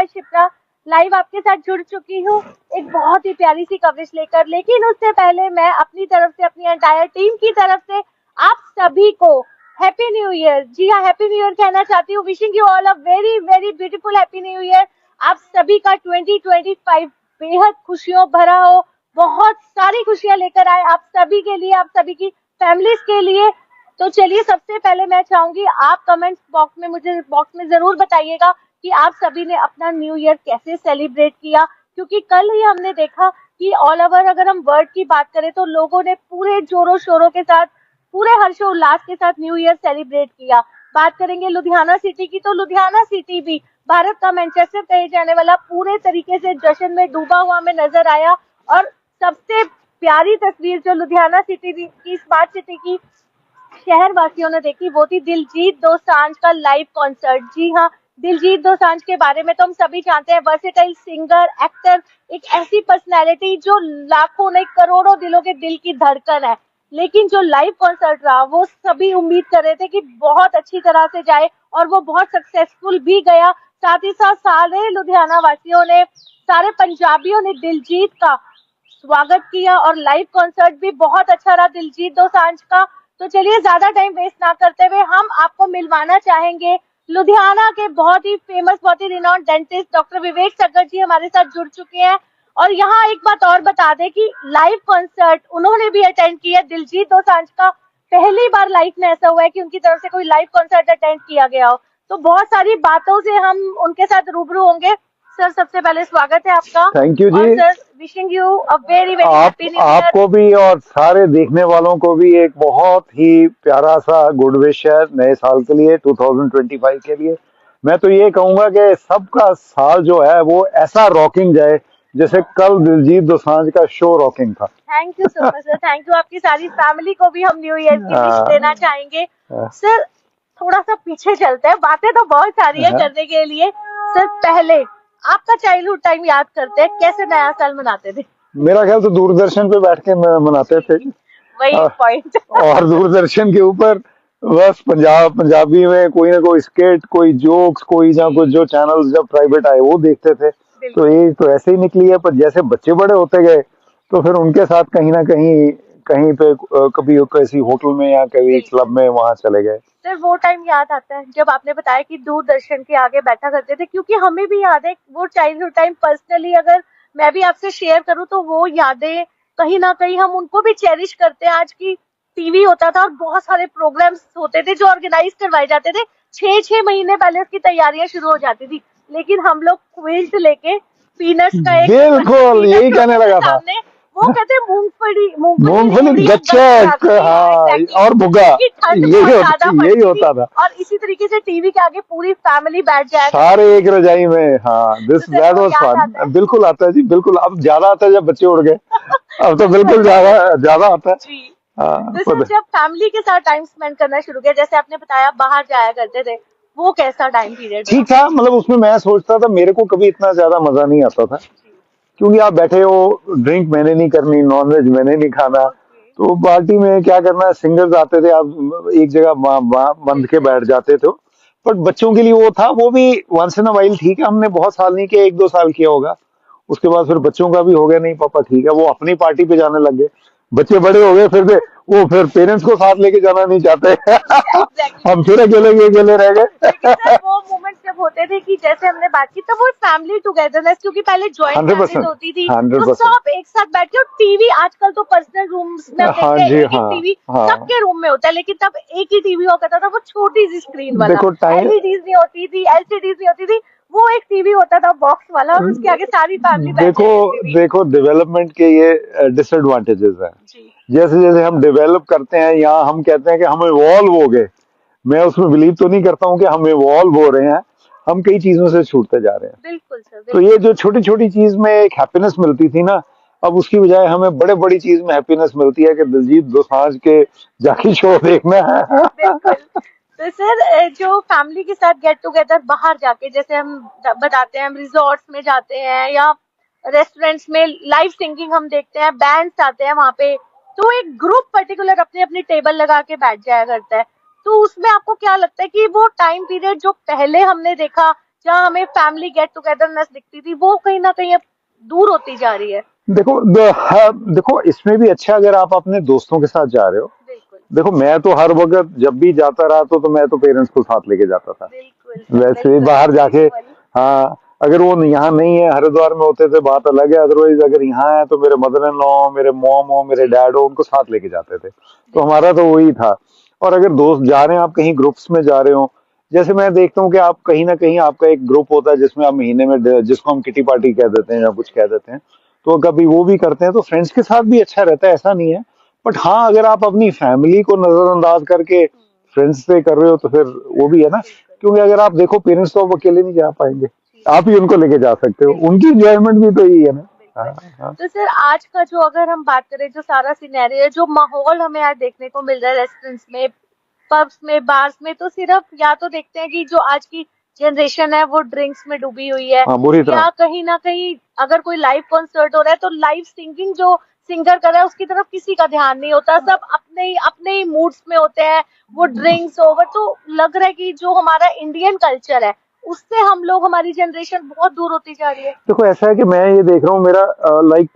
आज शिप्रा लाइव आपके साथ जुड़ चुकी हूँ एक बहुत ही प्यारी सी कवरेज लेकर। लेकिन उससे पहले मैं अपनी तरफ से, अपनी एंटायर टीम की तरफ से आप सभी को हैप्पी न्यू ईयर, जी हाँ हैप्पी न्यू ईयर कहना चाहती हूँ। Wishing you all a very very beautiful happy new year. आप सभी का 2025 बेहद खुशियों भरा हो, बहुत सारी खुशियां लेकर आए आप सभी के लिए, आप सभी की फैमिलीज के लिए। तो चलिए सबसे पहले मैं चाहूंगी आप कमेंट बॉक्स में जरूर बताइएगा कि आप सभी ने अपना न्यू ईयर कैसे सेलिब्रेट किया, क्योंकि कल ही हमने देखा कि ऑल ओवर अगर हम वर्ल्ड की बात करें तो लोगों ने पूरे जोरों शोरों के साथ, पूरे हर्षोल्लास के साथ न्यू ईयर सेलिब्रेट किया। बात करेंगे लुधियाना सिटी की, तो लुधियाना सिटी भी भारत का मैनचेस्टर कहे जाने वाला पूरे तरीके से जश्न में डूबा हुआ हमें नजर आया। और सबसे प्यारी तस्वीर जो लुधियाना सिटी की, स्मार्ट सिटी की शहर वासियों ने देखी वो थी दिलजीत दोसांझ का लाइव कॉन्सर्ट। जी हाँ, दिलजीत दोसांझ के बारे में तो हम सभी जानते हैं, वर्सेटाइल सिंगर, एक्टर, एक ऐसी पर्सनैलिटी जो लाखों नहीं करोड़ों दिलों के दिल की धड़कन है। लेकिन जो लाइव कॉन्सर्ट रहा वो सभी उम्मीद कर रहे थे कि बहुत अच्छी तरह से जाए और वो बहुत सक्सेसफुल भी गया। साथ ही साथ सारे लुधियाना वासियों ने, सारे पंजाबियों ने दिलजीत का स्वागत किया और लाइव कॉन्सर्ट भी बहुत अच्छा रहा दिलजीत दोसांझ का। तो चलिए ज्यादा टाइम वेस्ट ना करते हुए हम आपको मिलवाना चाहेंगे लुधियाना के बहुत ही फेमस, बहुत ही रिनॉन्ड डेंटिस्ट डॉक्टर विवेक सगर जी हमारे साथ जुड़ चुके हैं। और यहाँ एक बात और बता दें कि लाइव कॉन्सर्ट उन्होंने भी अटेंड किया दिलजीत दोसांझ का। पहली बार लाइफ में ऐसा हुआ है कि उनकी तरफ से कोई लाइव कॉन्सर्ट अटेंड किया गया हो। तो बहुत सारी बातों से हम उनके साथ रूबरू होंगे। सर सबसे पहले स्वागत है आपका। थैंक यू जी। और sir wishing you a very very happy new year. आपको भी और सारे देखने वालों को भी एक बहुत ही प्यारा सा गुड विश है नए साल के लिए, 2025 के लिए। मैं तो ये कहूंगा कि सबका साल जो है वो ऐसा रॉकिंग जाए जैसे कल दिलजीत दोसांझ का शो रॉकिंग था। Thank you so much sir, thank you. आपकी सारी फैमिली को भी हम न्यू ईयर की विश देना चाहेंगे। सर थोड़ा सा पीछे चलते हैं, बातें तो बहुत सारी है करने के लिए। सर पहले आपका चाइल्डहुड टाइम याद करते हैं, कैसे नया साल मनाते थे? मेरा ख्याल तो दूरदर्शन पे बैठ के मनाते थे। वही पॉइंट। और दूरदर्शन के ऊपर बस पंजाबी में कोई ना कोई स्किट, कोई जोक्स, कोई ना कुछ, जो चैनल्स जब प्राइवेट आए वो देखते थे। तो ये तो ऐसे ही निकली है। पर जैसे बच्चे बड़े होते गए तो फिर उनके साथ कहीं ना कहीं, कहीं पे कभी किसी होटल में या कभी क्लब में वहां चले गए। सर वो टाइम याद आता है जब आपने बताया कि दूरदर्शन के आगे बैठा करते थे, क्योंकि हमें भी याद है वो चाइल्डहुड टाइम। पर्सनली अगर मैं भी आपसे शेयर करूं तो वो यादें कहीं ना कहीं हम उनको भी चेरिश करते हैं। आज की टीवी होता था और बहुत सारे प्रोग्राम्स होते थे जो ऑर्गेनाइज करवाए जाते थे, 6-6 महीने पहले उसकी तैयारियां शुरू हो जाती थी। लेकिन हम लोग क्विल्ट लेके पीनट्स का एक बिल्कुल यही कहने लगा था, वो कहते हैं मूंगफली गच्चक, हाँ, और भुग्गा, यही होता था। और इसी तरीके से टीवी के आगे पूरी फैमिली बैठ जाए सारे एक रजाई में। हाँ, दैट वाज फन। बिल्कुल आता है जी, बिल्कुल। अब ज्यादा आता है जब बच्चे उड़ गए, अब तो बिल्कुल ज्यादा आता है जी। तो जब फैमिली के साथ टाइम स्पेंड करना शुरू किया, जैसे आपने बताया बाहर जाया करते थे, वो कैसा टाइम पीरियड ठीक था? मतलब उसमें मैं सोचता था, मेरे को कभी इतना ज्यादा मजा नहीं आता था, क्योंकि आप बैठे हो, ड्रिंक मैंने नहीं करनी, नॉनवेज मैंने नहीं खाना। तो पार्टी में क्या करना, सिंगर्स आते थे, आप एक जगह बंध के बैठ जाते थे। बट बच्चों के लिए वो था, वो भी वंस इन अ वाइल ठीक है। हमने बहुत साल नहीं किया, 1-2 साल किया होगा। उसके बाद फिर बच्चों का भी हो गया, नहीं पापा ठीक है, वो अपनी पार्टी पे जाने लग गए। बच्चे बड़े हो गए, फिर पेरेंट्स को साथ लेके जाना नहीं चाहते। हम फिर अकेले रह गए। वो मोमेंट्स जब होते थे कि जैसे हमने बात की, तो वो फैमिली टुगेदरनेस, क्योंकि पहले जॉइंट फैमिली होती थी तो सब एक साथ बैठ के, और टीवी आजकल तो पर्सनल रूम्स में देखते हैं, टीवी सबके रूम में होता है, लेकिन तब एक ही टीवी हुआ करता था, वो छोटी सी स्क्रीन वाला, एलईडीज नहीं होती थी, एलसीडीज नहीं होती थी, वो एक टीवी होता था बॉक्स वाला, और उसके आगे सारी फैमिली देखो डेवलपमेंट के ये डिसएडवांटेजेस हैं। जैसे जैसे हम डेवलप करते हैं, यहाँ हम कहते हैं कि हम इवॉल्व हो गए। मैं उसमें बिलीव तो नहीं करता हूँ कि हम इवॉल्व हो रहे हैं, हम कई चीजों से छूटते जा रहे हैं। बिल्कुल सर। तो ये जो छोटी छोटी चीज में एक हैप्पीनेस मिलती थी ना, अब उसकी बजाय हमें बड़े बड़ी चीज में हैप्पीनेस मिलती है कि दिलजीत दोसांझ के जाके शो देखना है। तो सर जो फैमिली के साथ गेट टुगेदर बाहर जाके, जैसे हम बताते हैं, हम रिजॉर्ट्स में जाते हैं या रेस्टोरेंट्स में लाइव सिंगिंग हम देखते हैं, बैंड्स आते हैं वहां पे, तो एक ग्रुप पर्टिकुलर अपनी अपनी टेबल लगा के बैठ जाया करता है। तो उसमें आपको क्या लगता है कि वो टाइम पीरियड जो पहले हमने देखा जहाँ हमें फैमिली गेट टुगेदरनेस दिखती थी, वो कहीं ना कहीं अब दूर होती जा रही है। देखो देखो इसमें भी अच्छा अगर आप अपने दोस्तों के साथ जा रहे हो। बिल्कुल देखो मैं तो हर वक्त जब भी जाता रहा तो मैं तो पेरेंट्स को साथ लेके जाता था। बिल्कुल सर, वैसे बिल्कुल बाहर सेम जाके, वाली। हाँ, अगर वो यहाँ नहीं है, हरिद्वार में होते थे बात अलग है, अदरवाइज अगर यहाँ है तो मेरे मदर इन लॉ, मेरे मॉम हो, मेरे जी डैड हो, उनको साथ लेके जाते थे। तो बिल्कुल। हमारा तो वही था। और अगर दोस्त जा रहे हैं, आप कहीं ग्रुप्स में जा रहे हो, जैसे मैं देखता हूँ कि आप कहीं ना कहीं आपका एक ग्रुप होता है जिसमें आप महीने में जिसको हम किटी पार्टी कह देते हैं या कुछ कह देते हैं, तो कभी वो भी करते हैं, तो फ्रेंड्स के साथ भी अच्छा रहता है, ऐसा नहीं है। बट हाँ, अगर आप अपनी फैमिली को नजरअंदाज करके फ्रेंड्स से कर रहे हो तो फिर वो भी है ना। बिल्कुल क्योंकि अगर आप देखो पेरेंट्स तो अब अकेले नहीं जा पाएंगे, जी आप ही उनको लेके जा सकते हो, बिल्कुल उनकी एंजॉयमेंट भी तो यही है ना। बिल्कुल। हाँ, हाँ। तो सर आज का जो अगर हम बात करें, जो सारा सिनेरियो है, जो माहौल हमें आज देखने को मिल रहा है रेस्टोरेंट्स में, पब्स में, बार्स में, तो सिर्फ या तो देखते हैं कि जो आज की जनरेशन है वो ड्रिंक्स में डूबी हुई है, हाँ, बुरी तरह। या कहीं ना कहीं अगर कोई लाइव कॉन्सर्ट हो रहा है तो लाइव सिंगिंग जो सिंगर कर रहा है उसकी तरफ किसी का ध्यान नहीं होता, सब अपने ही मूड्स में होते हैं, वो ड्रिंक्स ओवर। तो लग रहा है कि जो हमारा इंडियन कल्चर है उससे हम लोग, हमारी जनरेशन बहुत दूर होती जा रही है। देखो ऐसा है कि मैं ये देख रहा हूँ, मेरा लाइक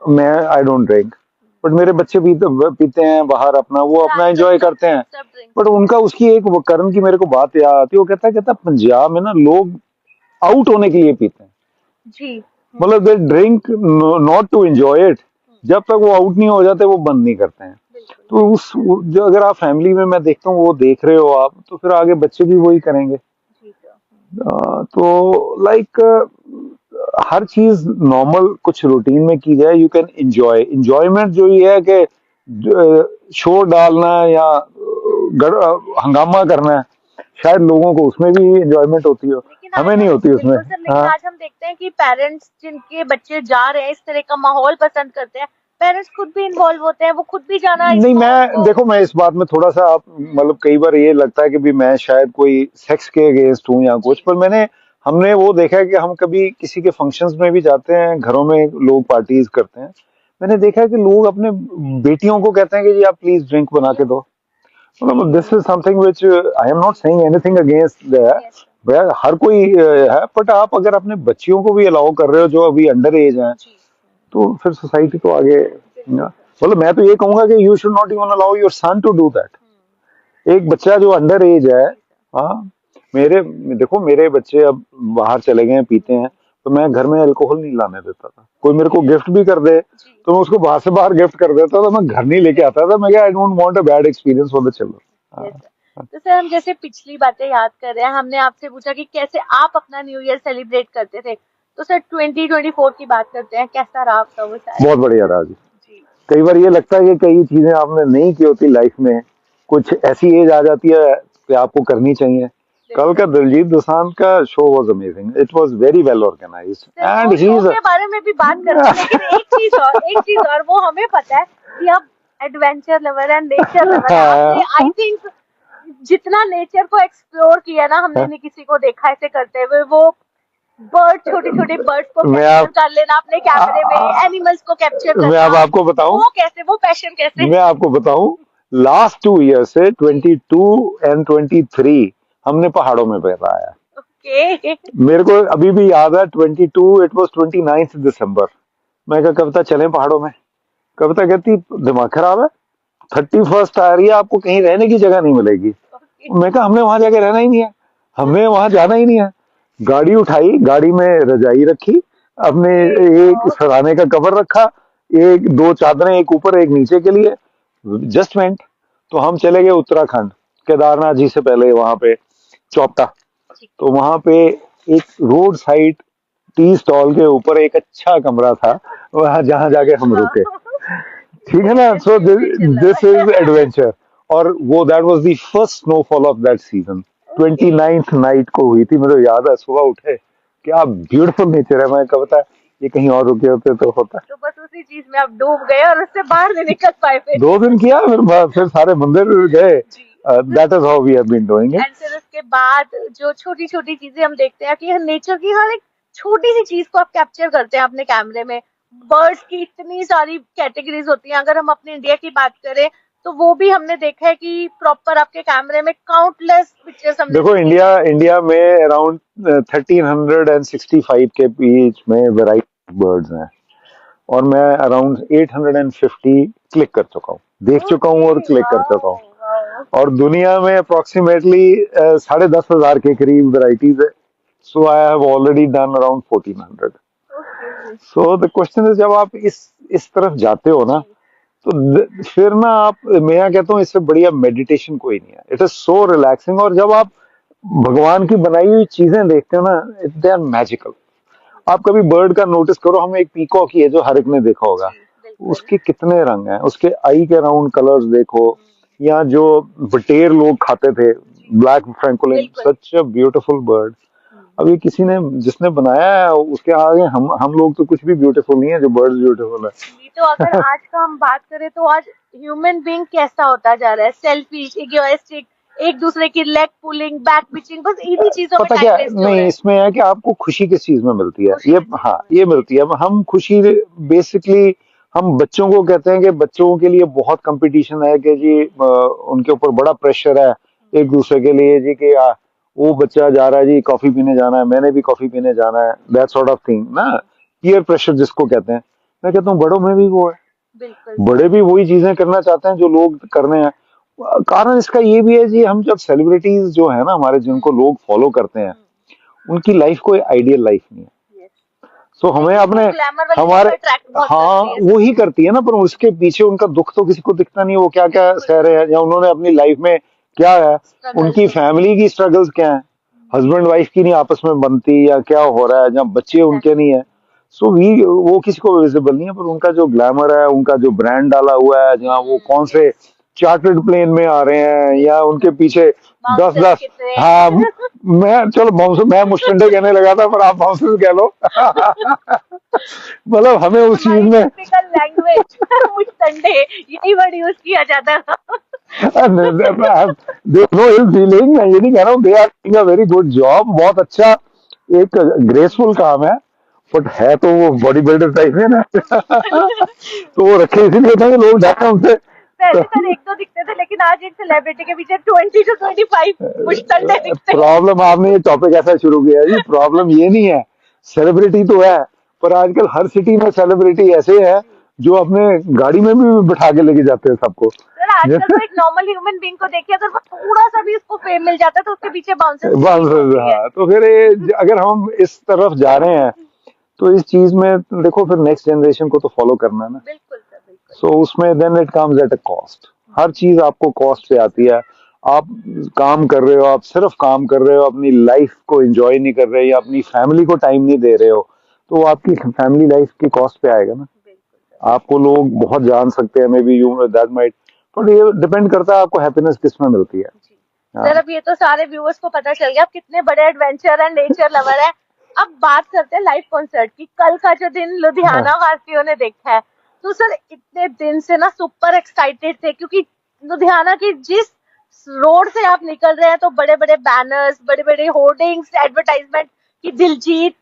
मैं आई डोंट ड्रिंक, बट मेरे बच्चे पीते पीते हैं बाहर, अपना वो अपना आजकल एंजॉय सब करते हैं। सब ड्रिंक बट उनका उसकी एक वो करण की मेरे को बात याद आती है, वो कहता है पंजाब में ना लोग आउट होने के लिए पीते हैं। जी। मतलब they drink not to enjoy it, जब तक वो आउट नहीं हो जाते वो बंद नहीं करते हैं। बिल्कुल तो उस जो अगर आप फैमिली में मैं देखता हूँ वो देख रहे हो आप, तो फिर आगे बच्चे भी वही करेंगे। जी सर। तो लाइक हर चीज नॉर्मल कुछ रूटीन में की जाए, यू कैन एंजॉय। एंजॉयमेंट जो ये है कि शोर डालना या हंगामा करना है, शायद लोगों को उसमें भी एंजॉयमेंट होती हो, लेकिन हमें आज नहीं हम, होती उसमें। बिल्कुल सर, लेकिन हाँ, आज हम देखते हैं कि पेरेंट्स जिनके बच्चे जा रहे हैं, इस तरह का माहौल पसंद करते हैं, पेरेंट्स खुद भी इन्वॉल्व होते हैं, वो खुद भी जाना इस नहीं, माहौल मैं को। देखो मैं इस बात में थोड़ा सा आप मतलब कई बार ये लगता है कि भी मैं शायद कोई सेक्स के अगेंस्ट हूँ या कुछ, जी पर हमने वो देखा है कि हम कभी किसी के फंक्शंस में भी जाते हैं, घरों में लोग पार्टीज करते हैं, मैंने देखा है कि लोग अपने बेटियों को कहते हैं कि जी आप प्लीज ड्रिंक बना के दो। मतलब this is something which I am not saying anything against that, yes sir. भैया हर कोई है, बट आप अगर अपने बच्चियों को भी अलाउ कर रहे हो जो अभी अंडर एज हैं, जी तो फिर सोसाइटी तो आगे बिल्कुल सर। मतलब मैं तो ये कहूंगा कि you should not even allow your son to do that. एक बच्चा जो अंडर एज है, जी सर। हाँ, मेरे देखो मेरे बच्चे अब बाहर चले गए हैं, पीते हैं, तो मैं घर में अल्कोहल नहीं लाने देता था। कोई मेरे को गिफ्ट भी कर दे जी तो मैं उसको बाहर से बाहर गिफ्ट कर देता था, मैं घर नहीं लेके आता था। मैं I don't want a bad experience for the yes children. Sir. तो सर हम जैसे पिछली बातें याद कर रहे हैं, हमने आपसे पूछा कि कैसे आप अपना न्यू ईयर सेलिब्रेट करते थे, तो सर 2024 की बात करते हैं, कैसा रहा आपका वो सारा। बहुत बढ़िया राज। जी कई बार ये लगता है कि कई चीजें आपने नहीं की होती लाइफ में, कुछ ऐसी एज आ जाती है कि आपको करनी चाहिए। कल बिल्कुल। का दिलजीत दोसांझ का show was amazing, it was very well organised sir and वो ही शो इज के बारे में भी बात करते हैं, लेकिन एक चीज और वो हमें पता है कि आप एडवेंचर लवर है, नेचर लवर है, आपने आई थिंक जितना नेचर को एक्सप्लोर किया ना, हमने नहीं किसी को देखा ऐसे करते हुए। वो छोटे छोटे बर्ड्स को मैं कैप्चर आप कर लेना अपने कैमरे में, एनिमल्स को कैप्चर मैं अब करना, आपको बताऊं वो कैसे, वो पैशन कैसे। मैं आपको बताऊं लास्ट 2 ईयर से जी 22 एंड 23 हमने पहाड़ों में बिताया। ओके। मेरे को अभी भी याद है 22, इट वाज 29 दिसंबर। मैं कहा कविता चलें पहाड़ों में। कविता कहती दिमाग खराब है, 31 आ रही है, आपको कहीं रहने की जगह नहीं मिलेगी। ओके। मैं कहा हमने वहां जाके रहना ही नहीं है, हमें वहां जाना ही नहीं है। गाड़ी उठाई, गाड़ी में रजाई रखी, अपने एक सराहने का कवर रखा, एक दो चादरें, एक ऊपर एक नीचे के लिए, जस्ट वेंट। तो हम चले गए उत्तराखंड, केदारनाथ जी से पहले वहां पे चौपटा। तो वहां पे एक रोड साइड टी स्टॉल के ऊपर एक अच्छा कमरा था, वहां जहां जाके हम रुके। ठीक है ना। So this is adventure. और वो that was the first snowfall of that season, 29th night को हुई थी। मुझे याद है सुबह उठे, क्या ब्यूटीफुल नेचर है। मैं कहा बता ये कहीं और रुके होते तो होता। तो बस उसी चीज में आप डूब गए और उससे बाहर नहीं निकल पाए फिर। 2 दिन किया, फिर सारे मंदिर गए। जी। That is how we have been doing it. And फिर उसके बाद जो छोटी छोटी चीजें हम देखते हैं कि नेचर की हर एक छोटी सी चीज को आप कैप्चर करते हैं अपने कैमरे में। बर्ड्स की इतनी सारी कैटेगरीज होती हैं, अगर हम अपने इंडिया की बात करें तो वो भी हमने देखा है कि प्रॉपर आपके कैमरे में काउंटलेस पिक्चर्स हमने देखो, इंडिया में अराउंड 1365 के बीच में वैरायटी बर्ड्स हैं, और मैं अराउंड 850 क्लिक कर चुका हूँ, देख चुका हूँ और क्लिक कर चुका हूँ। और दुनिया में अप्रोक्सीमेटली 10,500 के करीब वैरायटीज है। So I have already done around 1400। So the question is, जब आप इस तरफ जाते हो ना, तो फिर ना आप, मैं यहाँ कहता हूँ इससे बढ़िया मेडिटेशन कोई नहीं है। It is so relaxing. और जब आप भगवान की बनाई हुई चीजें देखते हो ना, दे आर मैजिकल। आप कभी बर्ड का नोटिस करो, हम एक पीकॉक ही है जो हर एक ने देखा होगा, उसके कितने रंग हैं, उसके आई के राउंड कलर्स देखो, या जो बटेर लोग खाते थे, black francolin, such a beautiful bird. अब ये किसी ने, जिसने बनाया है, उसके आगे हम लोग तो कुछ भी ब्यूटीफुल नहीं है, जो बर्ड्स ब्यूटीफुल है। तो अगर आज का हम बात करें तो आज ह्यूमन बीइंग कैसा होता जा रहा है, सेल्फिश, इगोइस्टिक, एक दूसरे की लेग पुलिंग, बैक पिचिंग, बस इन्हीं चीजों में पता टाइम क्या, वेस्ट हो रहा नहीं, है। इसमें है कि आपको खुशी किस चीज में मिलती है, खुशी ये, किस चीज हाँ, में? ये मिलती है। अब हम खुशी बेसिकली हम बच्चों को कहते हैं कि बच्चों के लिए बहुत कंपटीशन है कि जी उनके ऊपर बड़ा प्रेशर है एक दूसरे के लिए जी, कि वो बच्चा जा रहा है जी कॉफी पीने जाना है, मैंने भी कॉफी पीने जाना है, दैट सॉर्ट ऑफ थिंग ना, पीयर प्रेशर जिसको कहते हैं। मैं कहता हूँ बड़ों में भी वो है, बिल्कुल बड़े भी वही चीजें करना चाहते हैं जो लोग कर रहे हैं। कारण इसका ये भी है जी, हम जब सेलिब्रिटीज जो है ना हमारे, जिनको लोग फॉलो करते हैं, उनकी लाइफ कोई आइडियल लाइफ नहीं है। सो हमें अपने, हमारे, हाँ, वो ही करती है ना, पर उसके पीछे उनका दुख तो किसी को दिखता नहीं है, वो क्या क्या सह रहे हैं, या उन्होंने अपनी लाइफ में क्या है, उनकी फैमिली की स्ट्रगल्स क्या है, हस्बैंड वाइफ की नहीं आपस में बनती, या क्या हो रहा है, जहाँ बच्चे उनके नहीं है। सो वो किसी को विजिबल नहीं है, पर उनका जो ग्लैमर है, उनका जो ब्रांड डाला हुआ है, जहाँ वो कौन से चार्टर्ड प्लेन में आ रहे हैं, या उनके पीछे 10-10, हाँ, मैं, चलो बाउंसर, मैं मुस्टंडे कहने लगा था, पर आप बाउंसर कह लो। मतलब हमें उस चीज में लैंग्वेज मुस्टंडे, यही वर्ड यूज किया जाता था। नो इल फीलिंग, मैं ये नहीं कह रहा हूँ, they are doing a very good job, बहुत अच्छा, एक ग्रेसफुल काम है, बट है तो वो बॉडी बिल्डर टाइप है ना। तो वो रखे इसीलिए था कि लोग डरे उनसे। पहले सर एक दो दिखते थे, लेकिन आज एक सेलिब्रिटी के पीछे 20 to 25 मुस्टंडे दिखते हैं। प्रॉब्लम, आपने ये टॉपिक ऐसा शुरू किया जी, प्रॉब्लम ये नहीं है, सेलिब्रिटी तो है, पर आजकल हर सिटी में सेलिब्रिटी ऐसे है जो अपने गाड़ी में भी बिठा के लेके जाते हैं सबको। सर आजकल तो एक नॉर्मल ह्यूमन बीइंग को देखिए, अगर वो थोड़ा सा भी उसको फेम मिल जाता है तो उसके पीछे बाउंसर्स बस, हाँ, तो फिर अगर हम इस तरफ जा रहे हैं, तो इस चीज में देखो, फिर नेक्स्ट जनरेशन को तो फॉलो करना है ना। बिल्कुल सर, बिल्कुल। सो उसमें then it comes at a cost. हर चीज आपको कॉस्ट पे आती है। आप काम कर रहे हो, आप सिर्फ काम कर रहे हो, अपनी लाइफ को एंजॉय नहीं कर रहे, या अपनी फैमिली को टाइम नहीं दे रहे हो, तो वो आपकी फैमिली लाइफ की कॉस्ट पे आएगा ना। आपको लोग बहुत जान सकते हैं, may be you that might, but ये डिपेंड करता है आपको हैप्पीनेस किस में मिलती है। सर अब ये तो सारे व्यूअर्स को पता चल गया आप कितने बड़े एडवेंचर एंड नेचर लवर है। अब बात करते हैं लाइव कॉन्सर्ट की। कल का जो दिन लुधियाना वासियों ने देखा है, तो सर इतने दिन से ना सुपर एक्साइटेड थे, क्योंकि लुधियाना की जिस रोड से आप निकल रहे हैं तो बड़े बड़े बैनर्स, बड़े बड़े होर्डिंग्स, एडवर्टाइजमेंट कि Diljit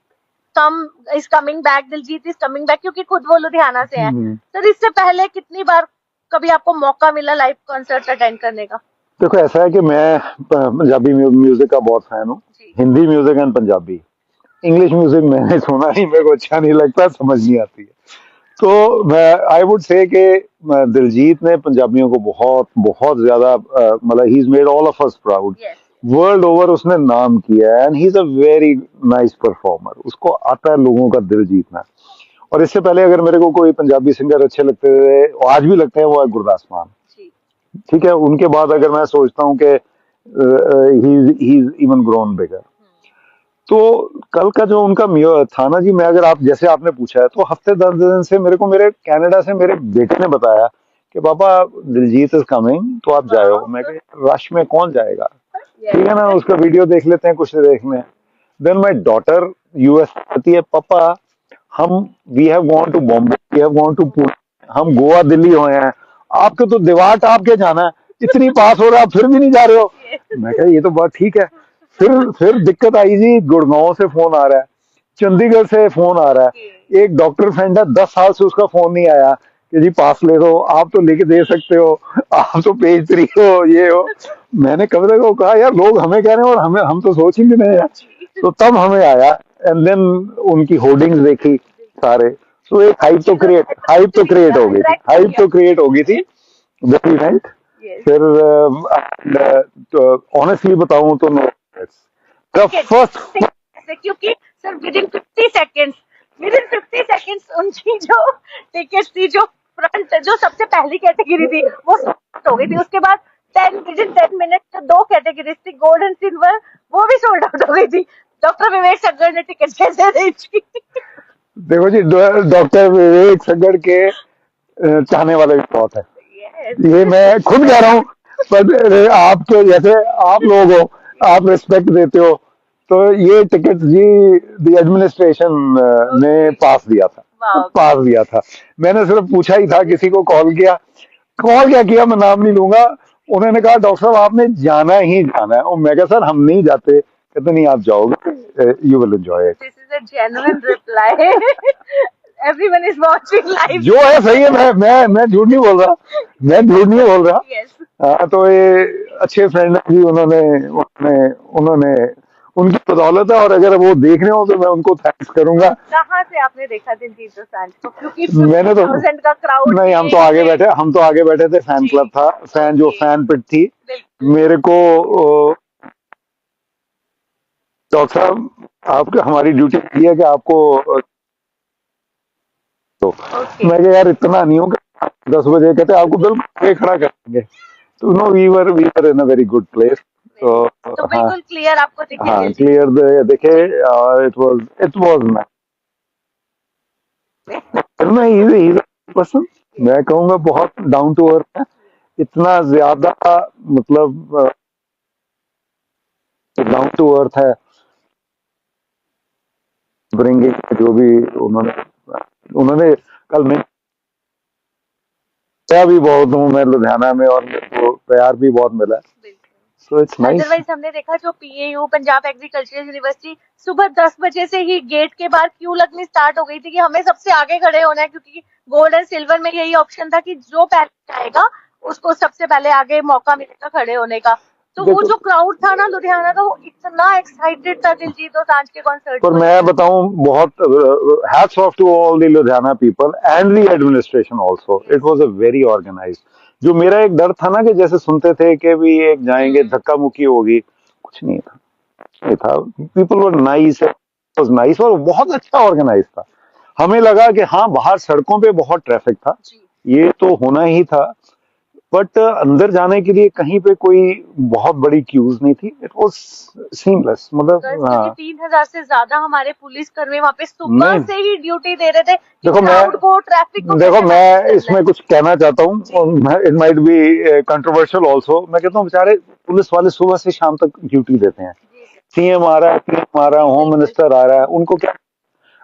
is coming back, Diljit is coming back, क्योंकि खुद वो लुधियाना से है। सर इससे पहले कितनी बार कभी आपको मौका मिला लाइव कॉन्सर्ट अटेंड करने का? देखो, ऐसा है कि मैं पंजाबी म्यूजिक का बहुत फैन हूँ, Hindi music and Punjabi. English music मैंने सुना नहीं, मेरे को अच्छा नहीं लगता, समझ नहीं आती है। तो मैं, आई वुड से कि दिलजीत ने पंजाबियों को बहुत बहुत ज्यादा, मतलब he is made all of us proud. World over उसने नाम किया है, and he is a very nice performer. उसको आता है लोगों का दिल जीतना। और इससे पहले अगर मेरे को कोई पंजाबी सिंगर अच्छे लगते थे, आज भी लगते हैं, वो है गुरदास मान। ठीक है, उनके बाद अगर मैं सोचता हूँ कि ही इज इवन ग्रोन बिगर। तो कल का जो उनका था ना जी, मैं, अगर आप, जैसे आपने पूछा है, तो हफ्ते 10 दिन से मेरे को, मेरे कनाडा से मेरे बेटे ने बताया कि पापा दिलजीत इज कमिंग, तो आप जाओ। मैं कहा रश में कौन जाएगा, ठीक है ना, उसका वीडियो देख लेते हैं, कुछ देखने। देन माय डॉटर यूएस कहती है, पापा हम, we have gone to Bombay, we have gone to Pune, हम गोवा दिल्ली हुए हैं, आपके तो दीवार टाप के जाना है, इतनी पास हो रहा है, आप फिर भी नहीं जा रहे हो। मैं कहा ये तो बात ठीक है। फिर दिक्कत आई जी, गुड़गांव से फोन आ रहा है, चंडीगढ़ से फोन आ रहा है, एक डॉक्टर फ्रेंड है, 10 साल से उसका फोन नहीं आया कि जी पास ले दो, आप तो लेके दे सकते हो, आप तो पेज 3 हो, ये हो। मैंने कमरे को कहा यार लोग हमें कह रहे हैं और हम तो सोच ही नहीं रहे हैं। तो तब हमें आया, एंड देन उनकी होर्डिंग्स देखी सारे। तो एक हाइप तो क्रिएट हो गई थी, हाइप तो क्रिएट हो गई थी वेरी नाइट। फिर ऑनेस्टली बताऊं तो नो, द फर्स्ट, क्योंकि सर विद इन 50 सेकेंड्स उनकी जो टिकट थी, जो फ्रंट, जो सबसे पहली कैटेगरी थी वो sold हो गई थी। उसके बाद 10 मिनट दो कैटेगरीज थी, गोल्ड एंड सिल्वर, वो भी सोल्ड आउट हो गई थी। डॉक्टर विवेक सग्गर ने टिकट कैसे दी थी? देखो जी डॉक्टर विवेक सग्गर के चाहने वाले भी बहुत है, ये मैं खुद कह रहा हूँ। पर आप तो जैसे आप लोग हो, आप रिस्पेक्ट देते हो, तो ये टिकट जी द एडमिनिस्ट्रेशन ने पास दिया था, पास दिया था। मैंने सिर्फ पूछा ही था, किसी को कॉल क्या किया, मैं नाम नहीं लूंगा। उन्होंने कहा डॉक्टर साहब आपने जाना ही जाना है, और मैं कहा सर हम नहीं जाते। कहते नहीं आप जाओगे, you will enjoy it. This is a genuine reply. Everyone is watching live. जो है सही है, मैं झूठ नहीं बोल रहा, मैं झूठ नहीं बोल रहा। यस, हाँ, तो ये अच्छे फ्रेंड हैं जी, उन्होंने उनकी बदौलत है, और अगर वो देख रहे हो तो मैं उनको थैंक्स करूंगा। कहाँ से आपने देखा दिलजीत दोसांझ को? क्योंकि मैंने तो 50,000 का क्राउड नहीं, हम तो आगे बैठे थे, फैन क्लब था, जो फैन पिट थी। मेरे को डॉक्टर साहब आपको हमारी ड्यूटी दी है कि आपको तो मैं कहा यार इतना नहीं होगा, 10 बजे कहते आपको बिल्कुल आगे खड़ा करेंगे। तो no we were in a very good place. तो हाँ, बिल्कुल क्लियर आपको दिखे? हाँ क्लियर देखे। इट वाज नाइस पर्सन, मैं कहूँगा बहुत डाउन टू अर्थ है। इतना ज्यादा मतलब डाउन टू अर्थ है, ब्रिंगिंग जो भी उन्होंने कल मैं गया भी बहुत हूँ मैं लुधियाना में, और मेरे को प्यार भी बहुत मिला। So it's nice. अदरवाइज हमने देखा जो पीएयू पंजाब एग्रीकल्चरल यूनिवर्सिटी, सुबह 10 बजे से ही गेट के बाहर क्यू लगनी स्टार्ट हो गई थी कि हमें सबसे आगे खड़े होना है, क्योंकि गोल्ड एंड सिल्वर में यही ऑप्शन था कि जो पहले जाएगा उसको सबसे पहले आगे मौका मिलेगा खड़े होने का। तो वो जो क्राउड था ना लुधियाना का, वो इतना एक्साइटेड था दिलजीत दोसांझ के कॉन्सर्ट पर मैं बताऊं, बहुत hats off to all the Ludhiana people and the administration also, it was a very organised. जो मेरा एक डर था ना कि जैसे सुनते थे कि भी एक जाएंगे धक्का मुक्की होगी, कुछ नहीं था, नहीं था। People were nice, was nice, और बहुत अच्छा ऑर्गेनाइज था। हमें लगा कि हाँ बाहर सड़कों पे बहुत ट्रैफिक था, ये तो होना ही था, बट अंदर जाने के लिए कहीं पे कोई बहुत बड़ी क्यूज नहीं थी। इट वाज सीमलेस, मतलब हाँ। 3,000 से ज्यादा हमारे पुलिस कर्मी वहाँ पे सुबह से ही ड्यूटी दे रहे थे। देखो मैं इसमें कुछ कहना चाहता हूँ, it might be controversial also. मैं कहता हूँ बेचारे पुलिस वाले सुबह से शाम तक ड्यूटी देते हैं। सीएम आ रहा है, पीएम आ रहा है, होम मिनिस्टर आ रहा है, उनको क्या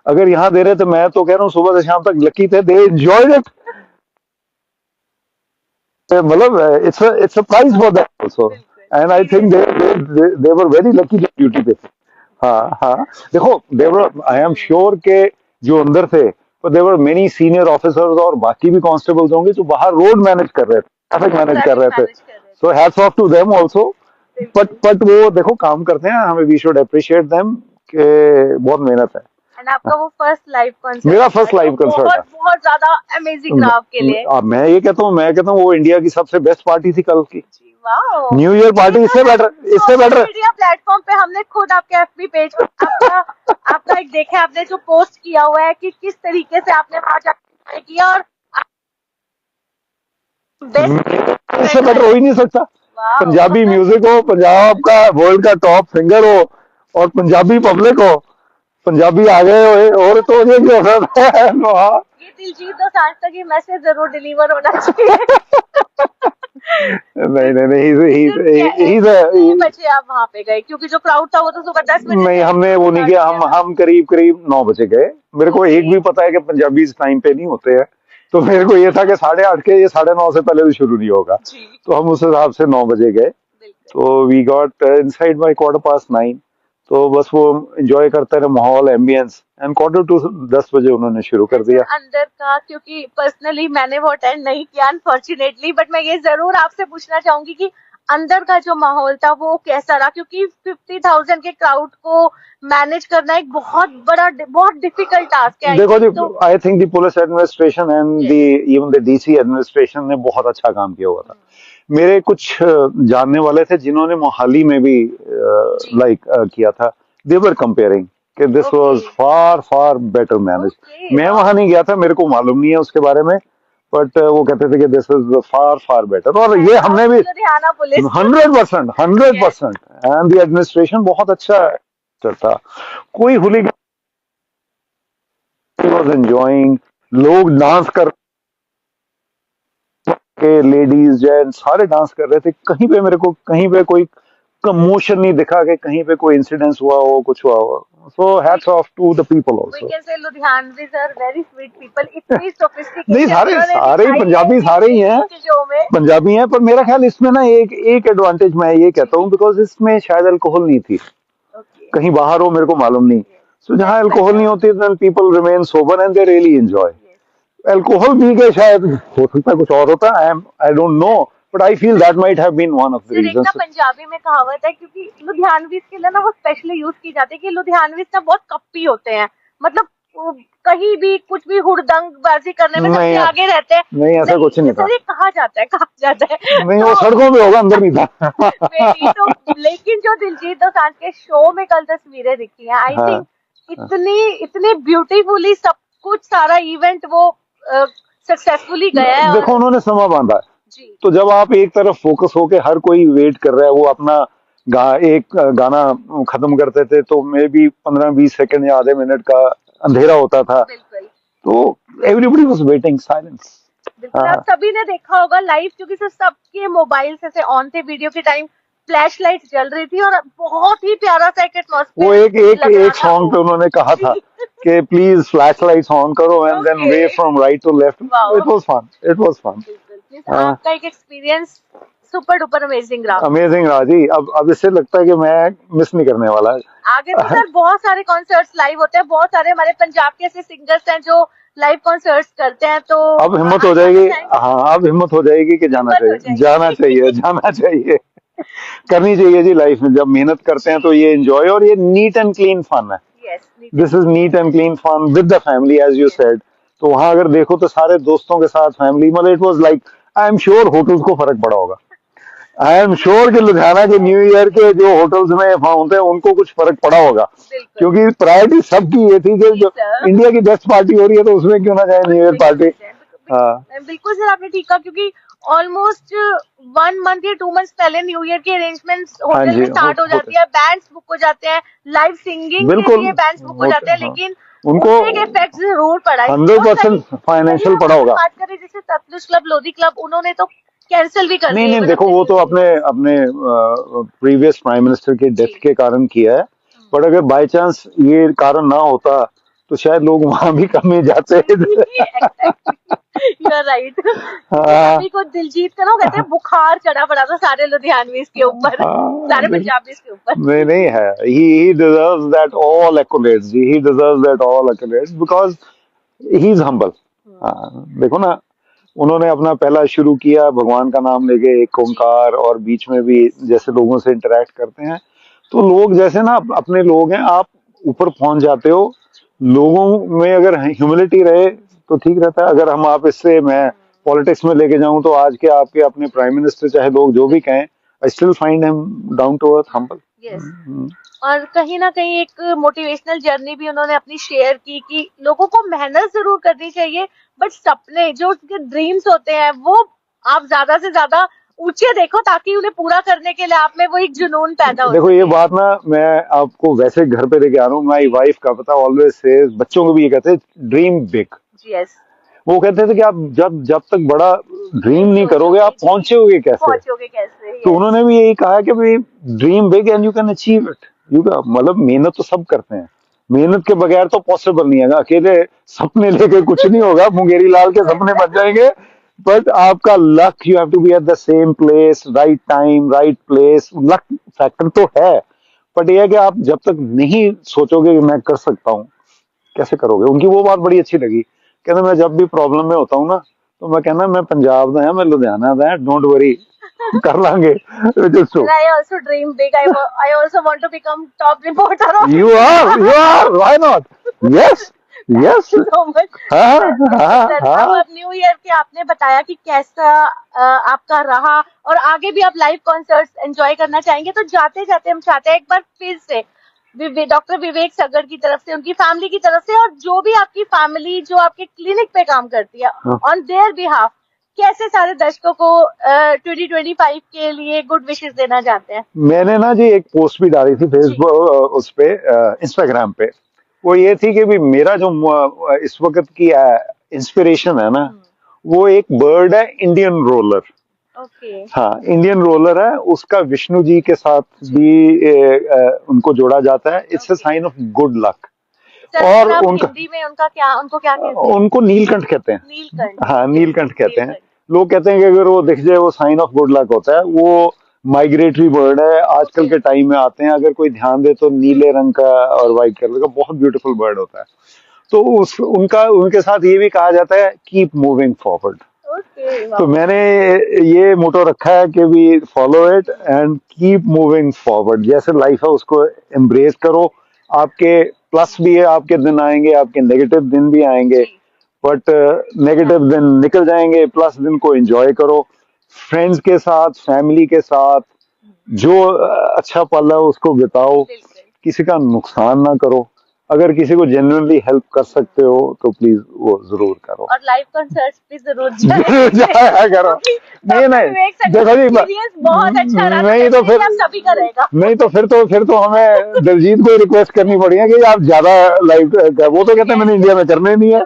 अगर यहाँ दे रहे थे, मैं तो कह रहा हूँ सुबह से शाम तक लकी थे, दे एंजॉयड इट। मतलब it's a prize for that also, and I think they were very lucky जो ड्यूटी पे थे। हाँ हाँ, देखो देवर, आई एम श्योर के जो अंदर थे, पर देवर मेनी सीनियर ऑफिसर्स और बाकी भी कांस्टेबल्स होंगे जो बाहर रोड मैनेज कर रहे थे, ट्रैफिक मैनेज कर रहे थे। So hats off to them also. But वो देखो काम करते हैं, हमें वी शुड अप्रिशिएट देम के बहुत मेहनत है। एंड आपका वो फर्स्ट लाइव कॉन्सर्ट, मेरा फर्स्ट लाइव कंसर्ट है, बहुत ज्यादा अमेजिंग रहा आपके लिए। मैं ये कहता हूँ वो इंडिया की सबसे बेस्ट पार्टी थी कल की। न्यू ईयर पार्टी इससे बेटर मीडिया प्लेटफॉर्म पे हमने खुद आपके एफबी पेज आपका एक देखा, आपने जो पोस्ट किया हुआ है कि किस तरीके से आपने वहां जाकर किया, और इससे बेटर हो ही नहीं सकता। पंजाबी म्यूजिक हो, पंजाब का वर्ल्ड का टॉप सिंगर हो, और पंजाबी पब्लिक हो, पंजाबी आ गए हो, और तो ये क्या ये दिलजीत दोसांझ तक ये मैसेज जरूर डिलीवर होना चाहिए। नहीं, बजे आप वहाँ पे गए? क्योंकि जो क्राउड था वो तो सुबह 10 बजे। नहीं, हमने वो नहीं किया, हम करीब 9 बजे गए। मेरे को एक भी पता है कि पंजाबी इस टाइम पे नहीं होते हैं, तो मेरे को ये था कि 8:30 के, ये 9:30 से पहले तो शुरू नहीं होगा, तो हम उस हिसाब से 9 बजे गए। तो वी गॉट इनसाइड बाय 9:15। तो बस वो एंजॉय करते रहे माहौल, एम्बियंस, एंड 9:45 उन्होंने शुरू कर दिया। अंदर का, क्योंकि पर्सनली मैंने वो अटेंड नहीं किया अनफॉर्चुनेटली, बट मैं ये जरूर आपसे पूछना चाहूंगी कि अंदर का जो माहौल था वो कैसा रहा, क्योंकि 50,000 के क्राउड को मैनेज करना एक बहुत डिफिकल्ट टास्क है। देखो जी, तो I think the police administration and Yes. The even the DC administration ने बहुत अच्छा काम किया हुआ था। मेरे कुछ जानने वाले थे जिन्होंने मोहाली में भी जी। किया था। दे वर कंपेयरिंग कि this Okay. Was far far better manage. Okay, मैं wow. वहां नहीं गया था, मेरे को मालूम नहीं है उसके बारे में, बट वो कहते थे कि this is far far better. और ये हमने भी Ludhiana police 100% and the administration बहुत अच्छा था। कोई हुलीगन वाज एंजॉयिंग, लोग डांस कर के, लेडीज जेंट्स सारे डांस कर रहे थे। कहीं पे मेरे को कहीं पे कोई कमोशन नहीं दिखा कि कहीं पे कोई इंसिडेंस हुआ हो, कुछ हुआ हो। So hats off to the people We also. can say Ludhianvis are very sweet people. इतनी sophistication नहीं, सारे उन्होंने सारे ही दिखाई पंजाबी है सारे ही हैं, चीजों में। पंजाबी हैं, पर मेरा ख्याल इसमें ना एक एक एडवांटेज मैं ये कहता हूँ, बिकॉज इसमें शायद अल्कोहल नहीं थी। Okay. कहीं बाहर हो मेरे को मालूम नहीं। सो जहाँ That's अल्कोहल better. नहीं होती, then people remain sober and they really enjoy. Yes. Alcohol पी के शायद हो सकता है कुछ और होता, I don't know, but I feel that might have been one of the सिर्फ एक ना रीजंस। पंजाबी में कहावत है, क्योंकि लुधियानवीस के लिए ना वो स्पेशली यूज की जाती है कि लुधियानवीस ना बहुत कप्पी होते हैं, मतलब वो कहीं भी कुछ भी हुड़दंग बाजी करने में सबसे नहीं, आगे रहते हैं। नहीं, ऐसा कुछ नहीं था। सर ये कहा जाता है नहीं, वो सड़कों पे होगा, अंदर नहीं था। बेटी तो, लेकिन जो दिलजीत दोसांझ के शो में कल तस्वीरें दिखी हैं, आई हाँ, थिंक इतनी ब्यूटीफुली सब कुछ, सारा इवेंट वो सक्सेसफुली गया है। देखो और उन्होंने समा बांधा है, जी तो जब आप एक तरफ फोकस होके हर कोई वेट कर रहा है, वो अपना एक गाना खत्म करते थे तो मे बी 15-20 सेकंड या आधे मिनट का अंधेरा होता था, बिल्कुल तो एवरीबडी वाज वेटिंग साइलेंस। बिल्कुल। आप सभी ने देखा होगा लाइव, क्योंकि सर सबके मोबाइल से ऑन थे, वीडियो के टाइम फ्लैश लाइट जल रही थी और बहुत ही प्यारा सा एक वो एटमॉस्फेयर एक एक एक सॉन्ग पे उन्होंने कहा था कि प्लीज फ्लैश लाइट्स ऑन करो and then way from right to left. Wow. It was fun, it was fun. बिल्कुल प्लीज, आपका एक एक्सपीरियंस सुपर डुपर अमेजिंग रहा। अमेजिंग राजी। अब इससे लगता है कि मैं मिस नहीं करने वाला। आगे तो सर बहुत सारे कॉन्सर्ट्स लाइव होते हैं, बहुत सारे हमारे पंजाब के ऐसे सिंगर्स हैं जो लाइव कॉन्सर्ट्स करते हैं, तो अब हिम्मत हो जाएगी। हाँ, अब हिम्मत हो जाएगी कि जाना चाहिए, जाना चाहिए, जाना चाहिए। करनी चाहिए जी लाइफ में। जब मेहनत करते हैं तो ये एंजॉय, और ये नीट एंड क्लीन फन है। This is neat and clean fun with the family as you said. तो वहां अगर देखो तो सारे दोस्तों के साथ फैमिली, मतलब it was like, I am sure hotels को फर्क पड़ा होगा। आई एम श्योर कि लुधियाना के न्यू ईयर के जो होटल्स में होते हैं उनको कुछ फर्क पड़ा होगा, क्योंकि प्रायोरिटी सबकी ये थी कि जो इंडिया की बेस्ट पार्टी हो रही है तो उसमें क्यों ना जाए न्यू ईयर पार्टी। बिल्कुल सर आपने ठीक कहा, क्योंकि ऑलमोस्ट 1 मंथ या 2 मंथ पहले न्यू ईयर के अरेंजमेंट्स होटल में स्टार्ट हो जाती है, बैंड्स बुक हो जाते हैं, लाइव सिंगिंग के लिए बैंड्स बुक हो जाते हैं, लेकिन उनको एक इफेक्ट जरूर पड़ा है। 100% फाइनेंशियल पड़ा होगा। बात करें जैसे सतलुज क्लब, लोधी क्लब, उन्होंने तो कैंसिल भी कर दिया। नहीं, देखो वो तो अपने अपने प्रीवियस प्राइम मिनिस्टर के डेथ के कारण किया है, बट अगर बाय चांस ये कारण ना होता तो शायद लोग वहां भी कम ही जाते। You are right. अभी को दिलजीत का ना कहते हैं बुखार चढ़ा पड़ा था सारे लुधियानवीस के ऊपर, सारे पंजाबीज के ऊपर। नहीं है, he deserves that all accolades, he deserves that all accolades because he is humble। देखो ना, उन्होंने अपना पहला शुरू किया भगवान का नाम लेके, एक ओंकार, और बीच में भी जैसे लोगों से इंटरेक्ट करते हैं तो लोग जैसे ना अपने लोग हैं, आप ऊपर पहुंच जाते हो। लोगों में अगर ह्यूमिलिटी रहे तो ठीक रहता है। अगर हम आप इससे मैं पॉलिटिक्स में लेके जाऊं तो आज के आपके अपने प्राइम मिनिस्टर चाहे लोग जो भी कहें, I still find him down to earth, humble. और कहीं ना कहीं एक मोटिवेशनल जर्नी भी उन्होंने अपनी शेयर की कि लोगों को मेहनत जरूर करनी चाहिए, बट सपने जो उसके ड्रीम्स होते हैं वो आप ज्यादा से ज्यादा ऊंचे देखो, ताकि उन्हें पूरा करने के लिए आप में वो एक जुनून पैदा हो। देखो ये बात ना मैं आपको वैसे घर पे लेके आ रहा हूँ, माई वाइफ का पता ऑलवेज से, बच्चों को भी ये कहते हैं ड्रीम बिग। यस, वो कहते थे कि आप जब तक बड़ा ड्रीम नहीं करोगे आप पहुंचोगे कैसे। तो उन्होंने भी यही कहा कि भाई dream big and you can achieve it. मतलब मेहनत तो सब करते हैं, मेहनत के बगैर तो पॉसिबल नहीं है। अकेले सपने लेके कुछ नहीं होगा, मुंगेरी लाल के सपने बच जाएंगे, बट आपका luck, you have to be at the same place, right time right place. Luck factor तो है, बट ये है कि आप जब तक नहीं सोचोगे कि मैं कर सकता हूँ, कैसे करोगे। उनकी वो बात बड़ी अच्छी लगी, कहते मैं जब भी प्रॉब्लम में होता हूँ ना, तो मैं कहना मैं पंजाब दा है, मैं लुधियाना दा है, डोंट वरी, कर लांगे। And I also dream big. I also want to become top reporter of You are, why not? Yes, yes. Thank you so much. हाँ, सर, हाँ, अब हाँ। न्यू ईयर के आपने बताया कि कैसा आपका रहा और आगे भी आप लाइव कॉन्सर्ट्स एंजॉय करना चाहेंगे, तो जाते जाते हम चाहते हैं एक बार फिर से डॉक्टर विवेक सगर की तरफ से, उनकी फैमिली की तरफ से, और जो भी आपकी फैमिली जो आपके क्लिनिक पे काम करती है, ऑन देयर बिहाफ कैसे सारे दर्शकों को 2025 के लिए गुड विशेस देना चाहते हैं। मैंने ना जी एक पोस्ट भी डाली थी फेसबुक उस पे, इंस्टाग्राम पे। वो ये थी कि भी मेरा जो इस वक्त की इंस्पिरेशन है ना, वो एक बर्ड है, इंडियन रोलर। ओके। हाँ, इंडियन रोलर है, उसका विष्णु जी के साथ भी उनको जोड़ा जाता है। It's a sign of good luck. और उनका हिंदी में उनको क्या कहते हैं? उनको नीलकंठ कहते हैं। नीलकंठ। हाँ, नीलकंठ कहते हैं। लोग कहते हैं कि अगर वो दिख जाए वो साइन ऑफ गुड लक होता है। वो माइग्रेटरी बर्ड है, आजकल के टाइम में आते हैं, अगर कोई ध्यान दे तो नीले रंग का और व्हाइट कलर का बहुत ब्यूटीफुल बर्ड होता है। तो उनके साथ ये भी कहा जाता है कीप मूविंग फॉरवर्ड। तो मैंने ये मोटो रखा है कि भी follow it and keep moving forward. जैसे लाइफ है उसको एम्ब्रेस करो। आपके प्लस भी है, आपके दिन आएंगे, आपके नेगेटिव दिन भी आएंगे, बट नेगेटिव दिन निकल जाएंगे, प्लस दिन को एंजॉय करो। फ्रेंड्स के साथ, फैमिली के साथ जो अच्छा पल है उसको बिताओ, किसी का नुकसान ना करो। अगर किसी को जेन्युइनली हेल्प कर सकते हो तो प्लीज वो जरूर करो, और लाइव कॉन्सर्ट्स भी जरूर जाया करो। नहीं देखो जी, बहुत अच्छा रहा, नहीं तो फिर सभी का रहेगा। नहीं तो फिर तो हमें दिलजीत को रिक्वेस्ट करनी पड़ेगी कि आप ज्यादा लाइव, वो तो कहते हैं मैंने इंडिया में करने नहीं है।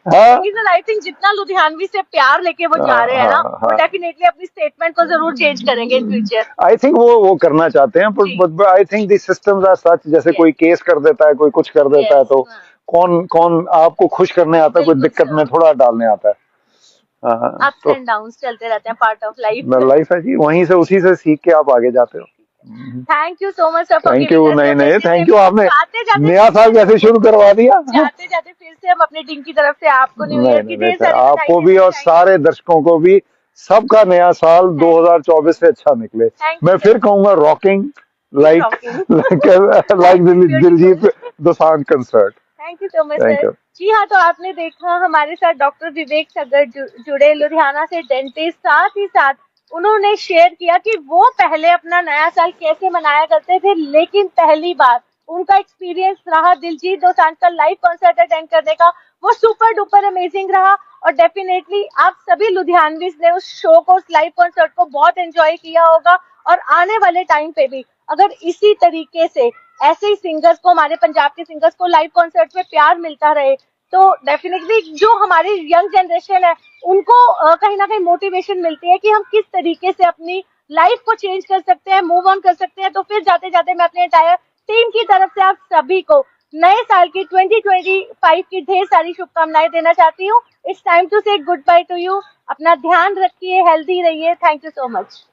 आई थिंक जितना लुधियानवी से प्यार लेके वो जा रहे हैं ना, वो डेफिनेटली अपनी स्टेटमेंट को जरूर चेंज करेंगे इन फ्यूचर। आई थिंक वो करना चाहते हैं, but I think the systems are such, जैसे कोई केस कर देता है, कोई कुछ कर देता है, तो कौन आपको खुश करने आता है, कोई दिक्कत में थोड़ा डालने आता है। अप्स एंड डाउन्स चलते रहते हैं, पार्ट ऑफ लाइफ है जी, वहीं से उसी से सीख के आप आगे जाते हो। Thank you so much sir. Thank you. नहीं थैंक यू, आपने नया साल कैसे शुरू करवा दिया। जाते जाते फिर से हम अपनी टीम की तरफ से आपको न्यू ईयर की ढेर सारी आपको भी और सारे दर्शकों को भी, सबका नया साल 2024 से अच्छा निकले। मैं फिर कहूंगा rocking like Diljit Dosanjh concert. Thank you so much sir. जी हाँ, तो आपने देखा हमारे साथ डॉक्टर विवेक सगर जुड़े, लुधियाना से डेंटिस्ट, साथ ही साथ उन्होंने शेयर किया कि वो पहले अपना नया साल कैसे मनाया करते थे, लेकिन पहली बार उनका एक्सपीरियंस रहा दिलजीत दोसांझ का लाइव कॉन्सर्ट अटेंड करने का, वो सुपर डुपर अमेजिंग रहा। और डेफिनेटली आप सभी लुधियानवीज ने उस शो को, उस लाइव कॉन्सर्ट को बहुत एंजॉय किया होगा। और आने वाले टाइम पे भी अगर इसी तरीके से ऐसे ही सिंगर्स को, हमारे पंजाब के सिंगर्स को लाइव कॉन्सर्ट में प्यार मिलता रहे, तो डेफिनेटली जो हमारी यंग जनरेशन है उनको कहीं ना कहीं मोटिवेशन मिलती है कि हम किस तरीके से अपनी लाइफ को चेंज कर सकते हैं, मूव ऑन कर सकते हैं। तो फिर जाते जाते मैं अपने एंटायर टीम की तरफ से आप सभी को नए साल की 2025 की ढेर सारी शुभकामनाएं देना चाहती हूँ। इट्स टाइम टू से गुड बाय टू यू। अपना ध्यान रखिए, हेल्दी रहिए। Thank you so much.